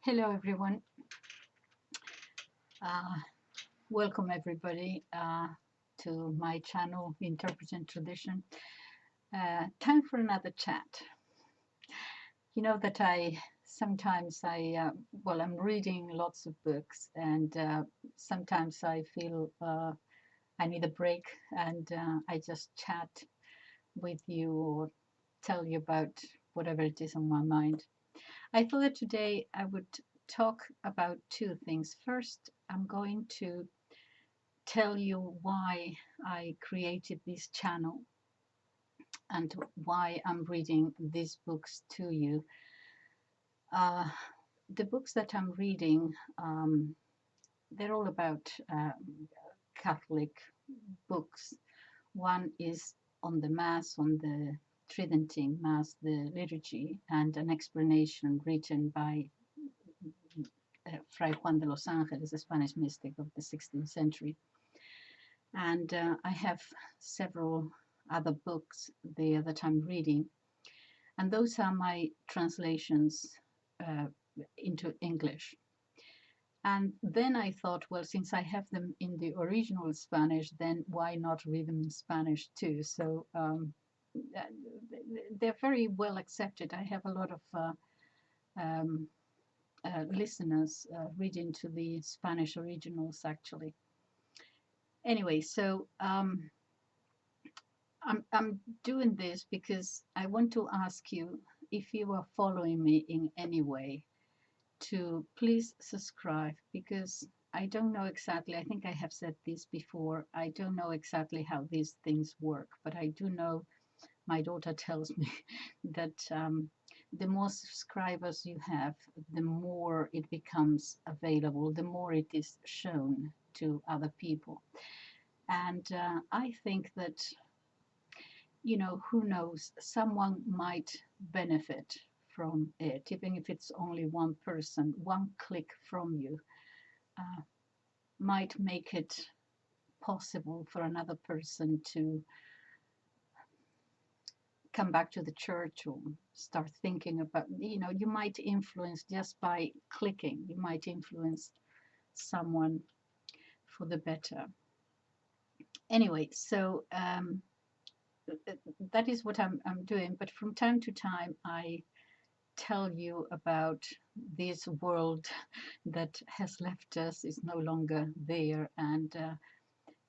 Hello, everyone. Uh, Welcome, everybody, to my channel, Interpreting Tradition. Time for another chat. You know that sometimes I'm reading lots of books, and sometimes I feel I need a break, and I just chat with you or tell you about whatever it is on my mind. I thought that today I would talk about two things. First, I'm going to tell you why I created this channel and why I'm reading these books to you. Uh, the books that I'm reading, they're all about Catholic books. One is on the Mass, on the Tridentine Mass, the liturgy, and an explanation written by Fray Juan de los Ángeles, a Spanish mystic of the 16th century. And I have several other books there that I'm reading. And those are my translations into English. And then I thought, well, since I have them in the original Spanish, then why not read them in Spanish too? So they're very well accepted. I have a lot of listeners reading to the Spanish originals, actually. Anyway, so I'm doing this because I want to ask you, if you are following me in any way, to please subscribe, because I don't know exactly, I think I have said this before, I don't know exactly how these things work, but I do know, my daughter tells me that the more subscribers you have, the more it becomes available, the more it is shown to other people. And I think that, you know, who knows, someone might benefit from it, even if it's only one person. One click from you might make it possible for another person to come back to the church or start thinking about, you know, you might influence just by clicking, you might influence someone for the better. Anyway, so that is what I'm doing. But from time to time, I tell you about this world that has left us, is no longer there. And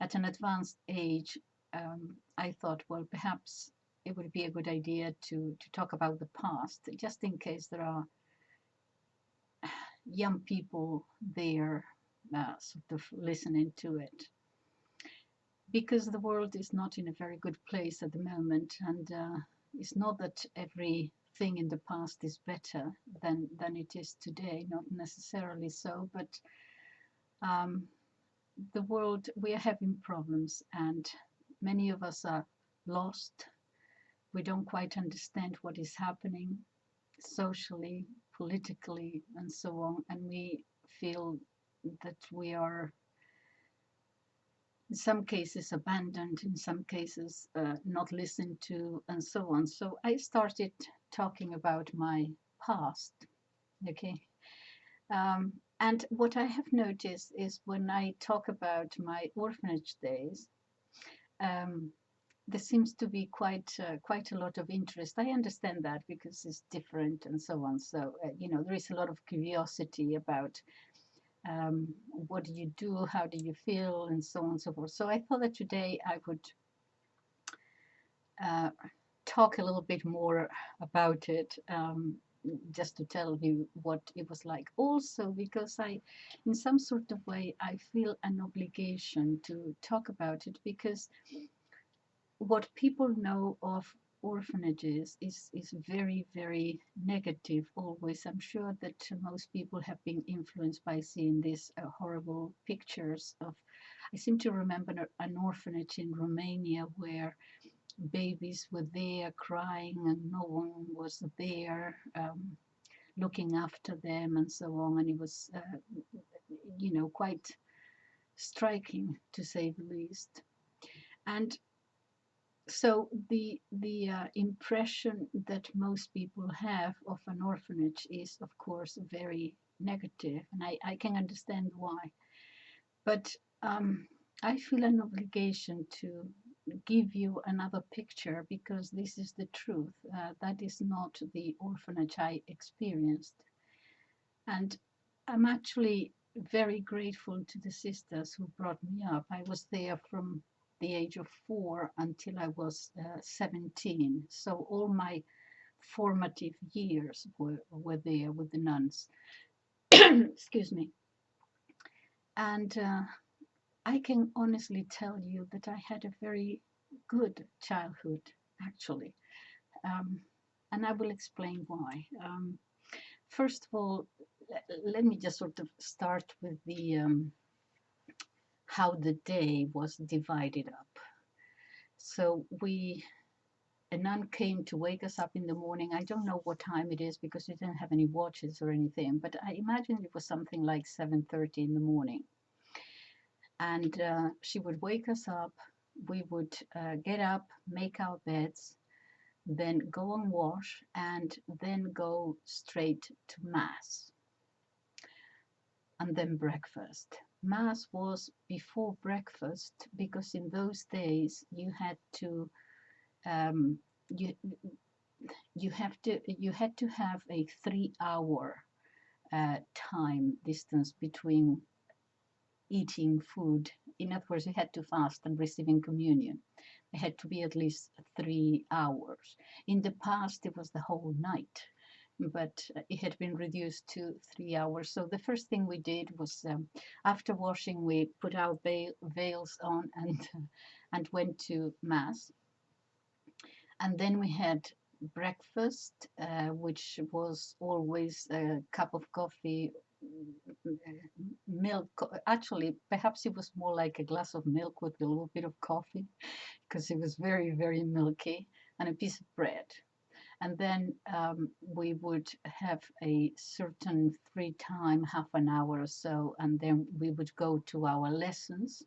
at an advanced age, I thought, well, perhaps it would be a good idea to talk about the past, just in case there are young people there sort of listening to it. Because the world is not in a very good place at the moment, and it's not that everything in the past is better than it is today, not necessarily so, but the world, we are having problems, and many of us are lost. We don't quite understand what is happening socially, politically, and so on, and we feel that we are in some cases abandoned, in some cases not listened to, and so on. So I started talking about my past, okay? And what I have noticed is when I talk about my orphanage days, there seems to be quite a lot of interest. I understand that because it's different and so on. So, you know, there is a lot of curiosity about what do you do, how do you feel, and so on and so forth. So I thought that today I would talk a little bit more about it, just to tell you what it was like. Also because in some sort of way, I feel an obligation to talk about it, because what people know of orphanages is very, very negative always. I'm sure that most people have been influenced by seeing these horrible pictures of, I seem to remember an orphanage in Romania where babies were there crying and no one was there looking after them and so on. And it was, you know, quite striking, to say the least. And So the impression that most people have of an orphanage is, of course, very negative, and I can understand why. But I feel an obligation to give you another picture because this is the truth. That is not the orphanage I experienced. And I'm actually very grateful to the sisters who brought me up. I was there from the age of 4 until I was 17. So all my formative years were there with the nuns. Excuse me. And I can honestly tell you that I had a very good childhood, actually. Um, and I will explain why. First of all, let me just sort of start with the how the day was divided up. So a nun came to wake us up in the morning. I don't know what time it is because we didn't have any watches or anything, but I imagine it was something like 7:30 in the morning. And she would wake us up. We would get up, make our beds, then go and wash, and then go straight to Mass, and then breakfast. Mass was before breakfast because in those days you had to um, you you had to have a 3 hour time distance between eating food. In other words, you had to fast and receiving communion. It had to be at least 3 hours. In the past, it was the whole night, but it had been reduced to 3 hours. So the first thing we did was, after washing, we put our veils on and went to Mass. And then we had breakfast, which was always a cup of coffee, milk. Actually, perhaps it was more like a glass of milk with a little bit of coffee because it was very, very milky, and a piece of bread. And then we would have a certain free time, half an hour or so, and then we would go to our lessons.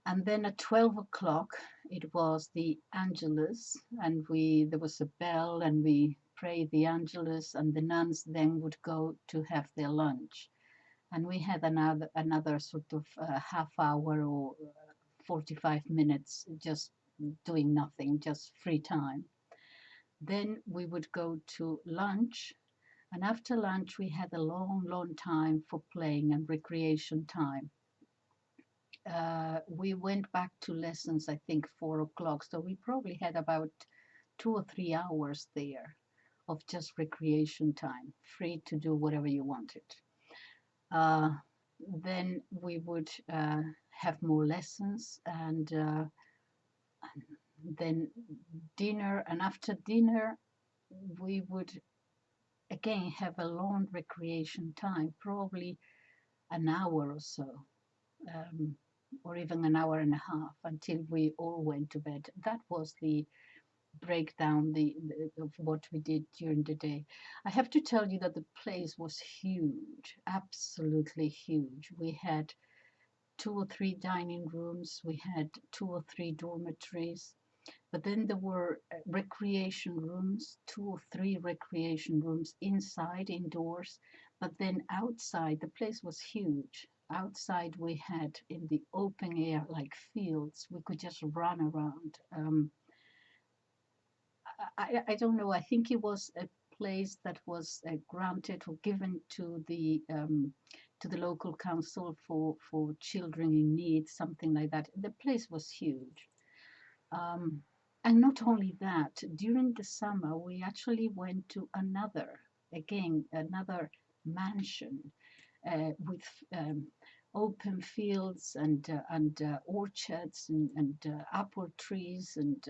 And then at 12 o'clock, it was the Angelus, and there was a bell, and we prayed the Angelus, and the nuns then would go to have their lunch. And we had another sort of half hour or 45 minutes just doing nothing, just free time. Then we would go to lunch, and after lunch we had a long, long time for playing and recreation time. We went back to lessons, I think 4 o'clock, so we probably had about 2 or 3 hours there of just recreation time, free to do whatever you wanted. Then we would have more lessons, and then dinner, and after dinner we would again have a long recreation time, probably an hour or so, or even an hour and a half until we all went to bed. That was the breakdown of what we did during the day. I have to tell you that the place was huge, absolutely huge. We had 2 or 3 dining rooms, we had 2 or 3 dormitories, but then there were recreation rooms, 2 or 3 recreation rooms inside, indoors, but then outside, the place was huge. Outside, we had in the open air, like fields, we could just run around. I don't know, I think it was a place that was granted or given to the local council for children in need, something like that. The place was huge. Um, and not only that, during the summer, we actually went to another mansion with open fields and orchards and apple trees and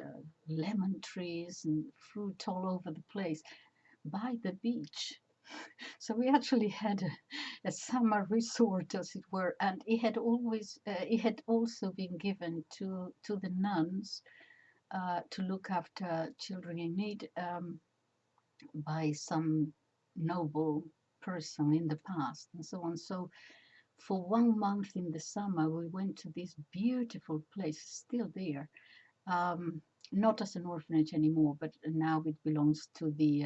lemon trees and fruit all over the place by the beach. So we actually had a summer resort, as it were, and it had also been given to the nuns to look after children in need by some noble person in the past, and so on. So for 1 month in the summer, we went to this beautiful place, still there, not as an orphanage anymore, but now it belongs to the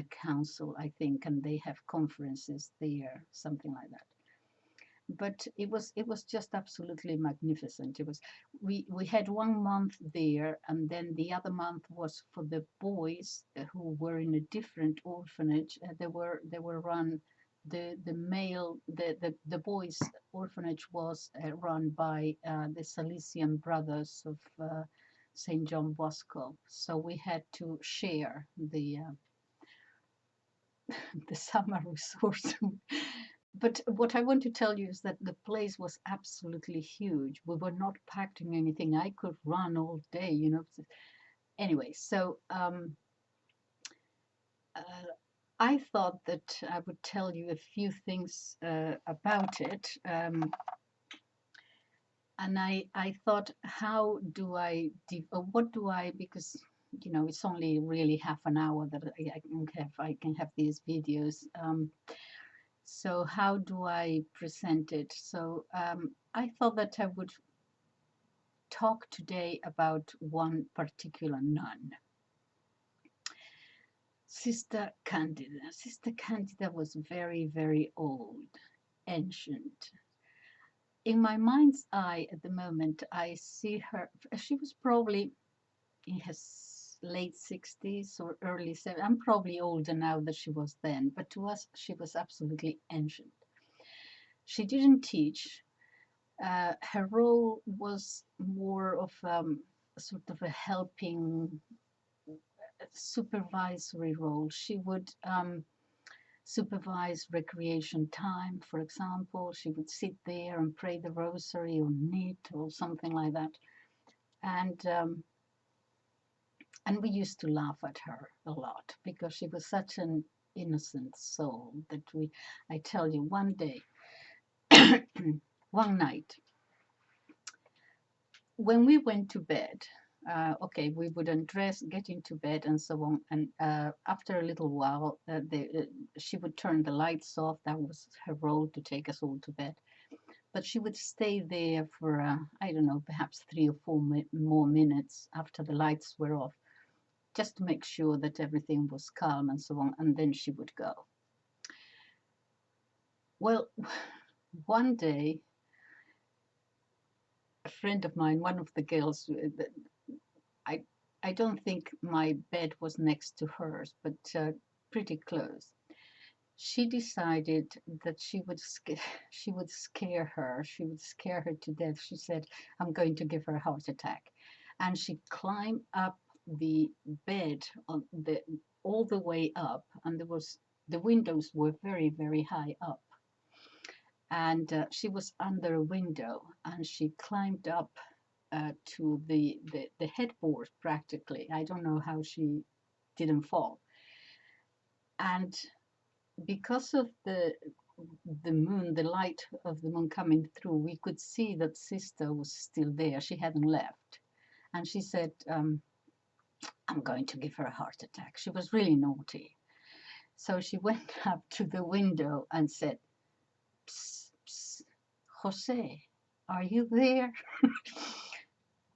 council, I think, and they have conferences there, something like that. But it was just absolutely magnificent. It was we had 1 month there, and then the other month was for the boys who were in a different orphanage. They were run, the boys orphanage was run by the Salesian Brothers of St. John Bosco. So we had to share the summer resort. But what I want to tell you is that the place was absolutely huge. We were not packed in anything. I could run all day, you know. Anyway, so I thought that I would tell you a few things about it. And I thought, how do what do I, because, you know, it's only really half an hour that I can have these videos. So how do I present it? So I thought that I would talk today about one particular nun, Sister Candida. Sister Candida was very, very old, ancient. In my mind's eye at the moment, I see her, she was probably in her late 60s or early 70s. I'm probably older now than she was then, but to us, she was absolutely ancient. She didn't teach. Her role was more of sort of a helping, supervisory role. She would supervise recreation time, for example. She would sit there and pray the rosary or knit or something like that. And we used to laugh at her a lot because she was such an innocent soul that I tell you, one day, one night, when we went to bed, okay, we would undress, get into bed, and so on. And after a little while, she would turn the lights off. That was her role, to take us all to bed. But she would stay there for, I don't know, perhaps 3 or 4 more minutes after the lights were off, just to make sure that everything was calm and so on. And then she would go. Well, one day, a friend of mine, one of the girls, I don't think my bed was next to hers, but pretty close. She decided that she would scare her. She would scare her to death. She said, "I'm going to give her a heart attack," and she climbed up the bed all the way up, and the windows were very, very high up, and she was under a window, and she climbed up to the headboard practically. I don't know how she didn't fall. And because of the moon, the light of the moon coming through, we could see that Sister was still there. She hadn't left. And she said, "I'm going to give her a heart attack." She was really naughty. So she went up to the window and said, "Psst, psst, Jose, are you there?"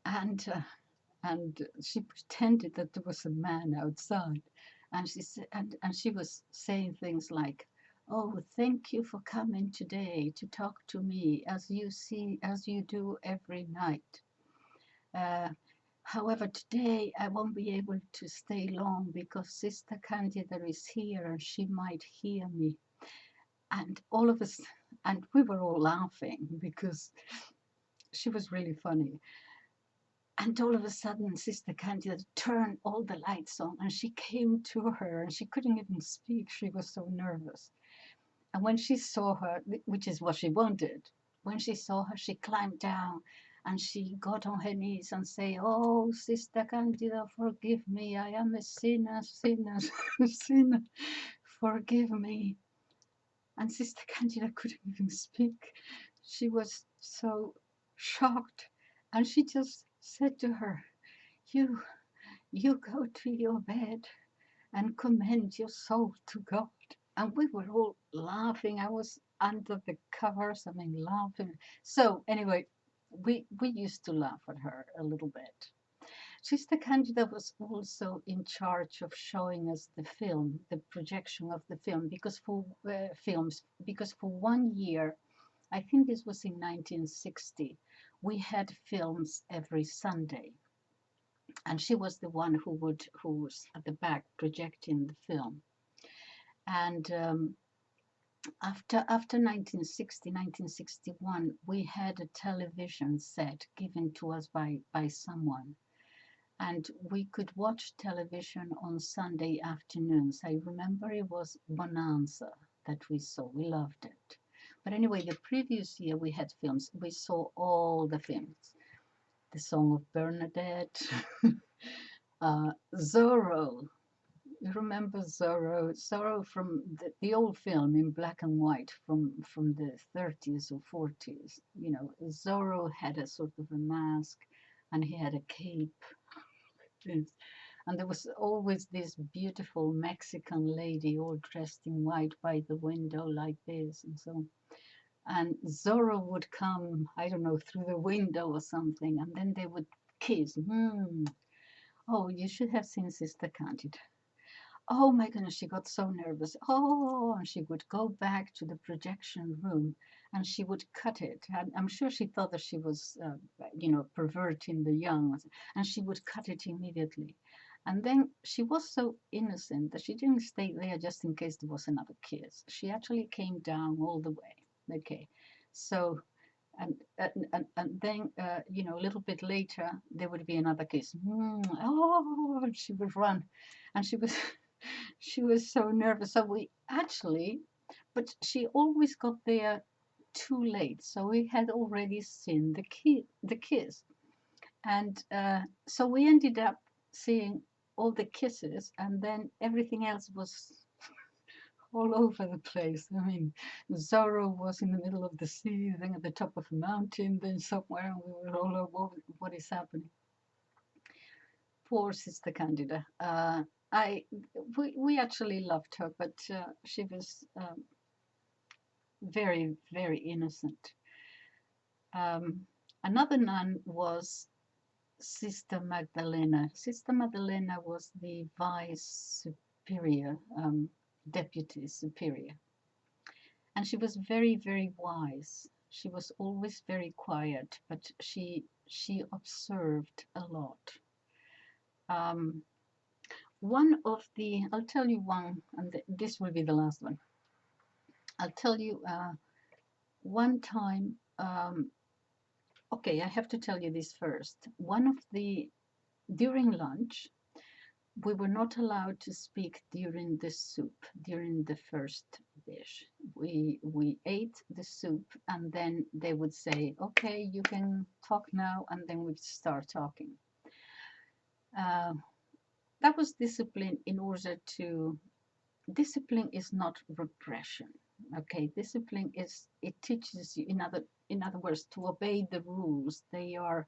and she pretended that there was a man outside, and she said, and she was saying things like, "Oh, thank you for coming today to talk to me, as you do every night. However, today I won't be able to stay long because Sister Candida is here and she might hear me." And all of us, and we were all laughing because she was really funny. And all of a sudden, Sister Candida turned all the lights on, and she came to her, and she couldn't even speak. She was so nervous. And when she saw her, which is what she wanted, when she saw her, she climbed down, and she got on her knees and say, "Oh, Sister Candida, forgive me. I am a sinner, sinner, sinner. Forgive me." And Sister Candida couldn't even speak. She was so shocked, and she just said to her, "You go to your bed and commend your soul to God." And we were all laughing. I was under the covers, laughing. So anyway, we used to laugh at her a little bit. Sister Candida was also in charge of showing us the film, the projection of the film, because for films, because for 1 year, I think this was in 1960, we had films every Sunday, and she was the one who was at the back projecting the film. And after 1960, 1961, we had a television set given to us by someone, and we could watch television on Sunday afternoons. I remember it was Bonanza that we saw. We loved it. But anyway, the previous year we had films. We saw all the films. The Song of Bernadette, Zorro. You remember Zorro? Zorro from the old film in black and white from the 30s or 40s. You know, Zorro had a sort of a mask and he had a cape. And there was always this beautiful Mexican lady all dressed in white by the window like this and so on. And Zorro would come, I don't know, through the window or something, and then they would kiss. Oh, you should have seen Sister Candida. Oh my goodness, she got so nervous. Oh, and she would go back to the projection room and she would cut it. And I'm sure she thought that she was, perverting the young, and she would cut it immediately. And then she was so innocent that she didn't stay there just in case there was another kiss. She actually came down all the way. Okay, so and then a little bit later there would be another kiss. Oh, and she would run, and she was she was so nervous. So we actually, but she always got there too late. So we had already seen the kiss, and so we ended up seeing all the kisses, and then everything else was all over the place. I mean, Zorro was in the middle of the sea, then at the top of a mountain, then somewhere, and we were all over what is happening. Poor Sister Candida. We actually loved her, but she was very, very innocent. Another nun was Sister Magdalena. Sister Magdalena was the vice superior, deputy superior. And she was very, very wise. She was always very quiet, but she observed a lot. I'll tell you one, and this will be the last one. I'll tell you one time, okay, I have to tell you this first. During lunch, we were not allowed to speak during the soup, during the first dish. We ate the soup, and then they would say, okay, you can talk now, and then we'd start talking. That was discipline discipline is not repression. Okay, discipline it teaches you, in other words, to obey the rules. They are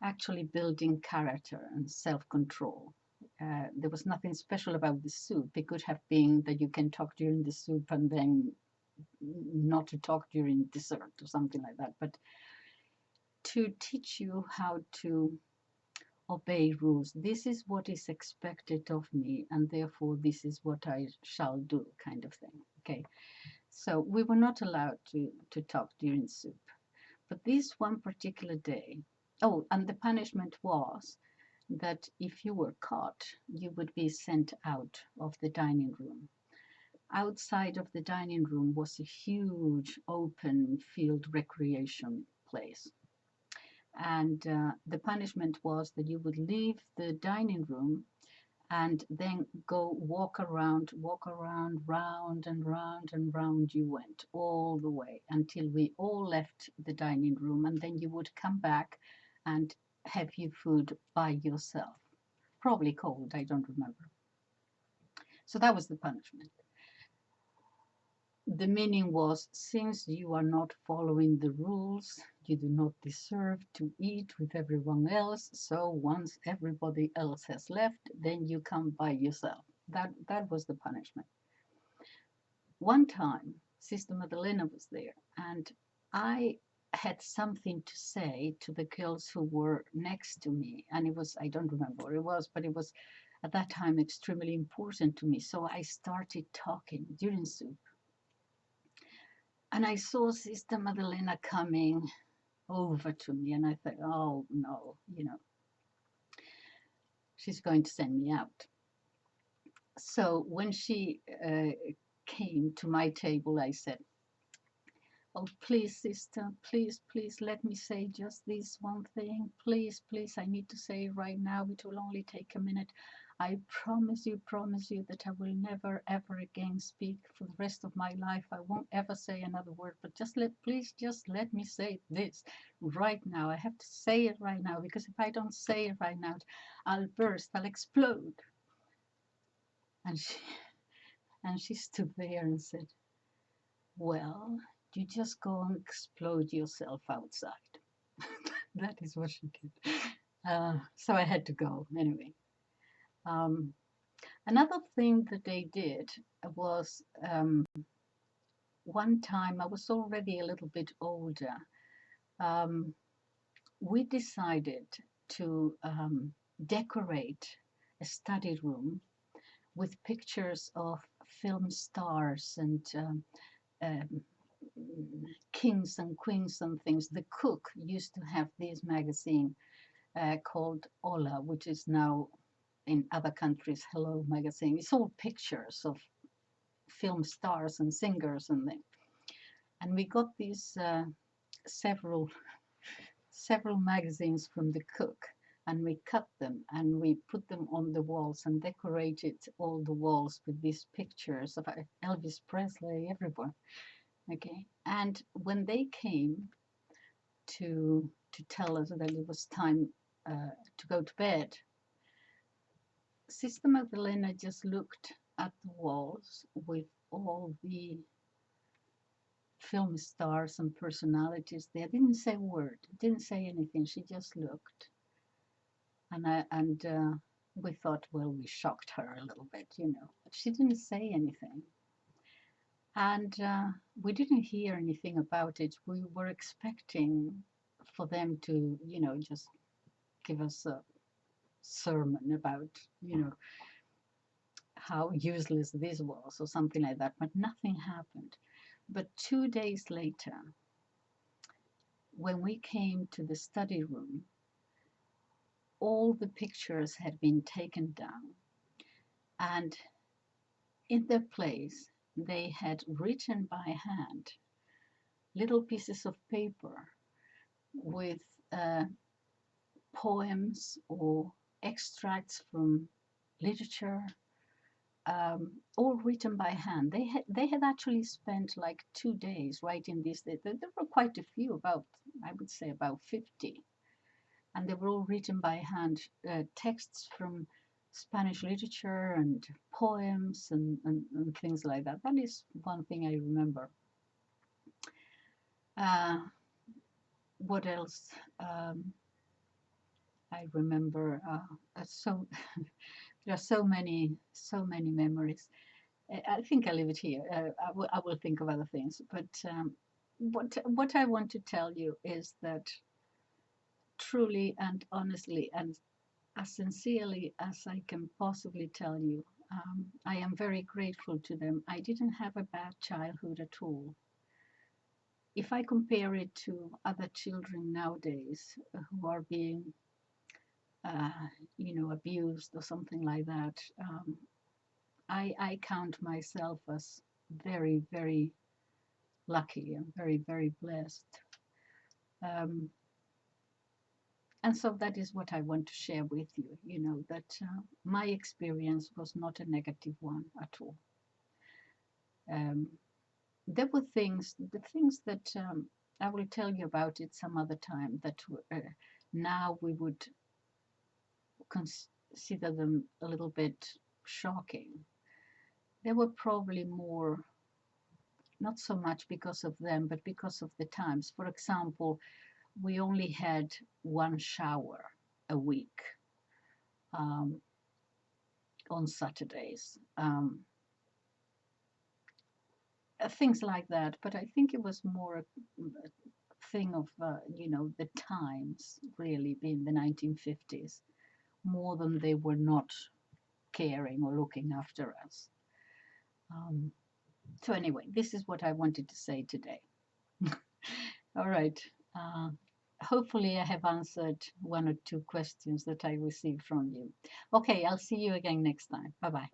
actually building character and self-control. There was nothing special about the soup. It could have been that you can talk during the soup and then not to talk during dessert or something like that. But to teach you how to obey rules. This is what is expected of me, and therefore this is what I shall do, kind of thing. Okay, so we were not allowed to talk during soup. But this one particular day, oh, and the punishment was that if you were caught, you would be sent out of the dining room. Outside of the dining room was a huge open field recreation place. And the punishment was that you would leave the dining room and then go walk around, round and round and round you went all the way until we all left the dining room, and then you would come back and have your food by yourself. Probably cold, I don't remember. So that was the punishment. The meaning was, since you are not following the rules, you do not deserve to eat with everyone else. So once everybody else has left, then you come by yourself. That was the punishment. One time, Sister Madeleine was there, and I had something to say to the girls who were next to me. And it was, I don't remember what it was, but it was at that time extremely important to me. So I started talking during soup. And I saw Sister Madalena coming over to me, and I thought, oh no, she's going to send me out. So when she came to my table, I said, oh, please, sister, please, please let me say just this one thing. Please, please, I need to say it right now. It will only take a minute. I promise you that I will never, ever again speak for the rest of my life. I won't ever say another word, but please, just let me say this right now. I have to say it right now, because if I don't say it right now, I'll burst, I'll explode. And she stood there and said, well, you just go and explode yourself outside. That is what she did. So I had to go anyway. Another thing that they did was one time, I was already a little bit older. We decided to decorate a study room with pictures of film stars and kings and queens and things. The cook used to have this magazine called Ola, which is now in other countries Hello magazine. It's all pictures of film stars and singers and things. And we got these several magazines from the cook, and we cut them and we put them on the walls and decorated all the walls with these pictures of Elvis Presley, everyone. Okay, and when they came to tell us that it was time to go to bed, Sister Magdalena just looked at the walls with all the film stars and personalities there. Didn't say a word, didn't say anything. She just looked, and we thought, well, we shocked her a little bit, But she didn't say anything. And we didn't hear anything about it. We were expecting for them to, just give us a sermon about, how useless this was or something like that. But nothing happened. But 2 days later, when we came to the study room, all the pictures had been taken down. And in their place, they had written by hand little pieces of paper with poems or extracts from literature, all written by hand. They had actually spent like 2 days writing this. There were quite a few, I would say about 50, and they were all written by hand, texts from Spanish literature and poems and things like that. That is one thing I remember. What else? I remember so there are so many memories. I think I'll leave it here. I will think of other things. But what I want to tell you is that truly and honestly and as sincerely as I can possibly tell you, I am very grateful to them. I didn't have a bad childhood at all. If I compare it to other children nowadays who are being, abused or something like that, I count myself as very, very lucky and very, very blessed. And so that is what I want to share with you, that my experience was not a negative one at all. There were the things that I will tell you about it some other time, that now we would consider them a little bit shocking. They were probably more, not so much because of them, but because of the times. For example, we only had one shower a week on Saturdays. Things like that. But I think it was more thing of, the times really being the 1950s, more than they were not caring or looking after us. So anyway, this is what I wanted to say today. All right. Hopefully I have answered one or two questions that I received from you. Okay, I'll see you again next time. Bye-bye.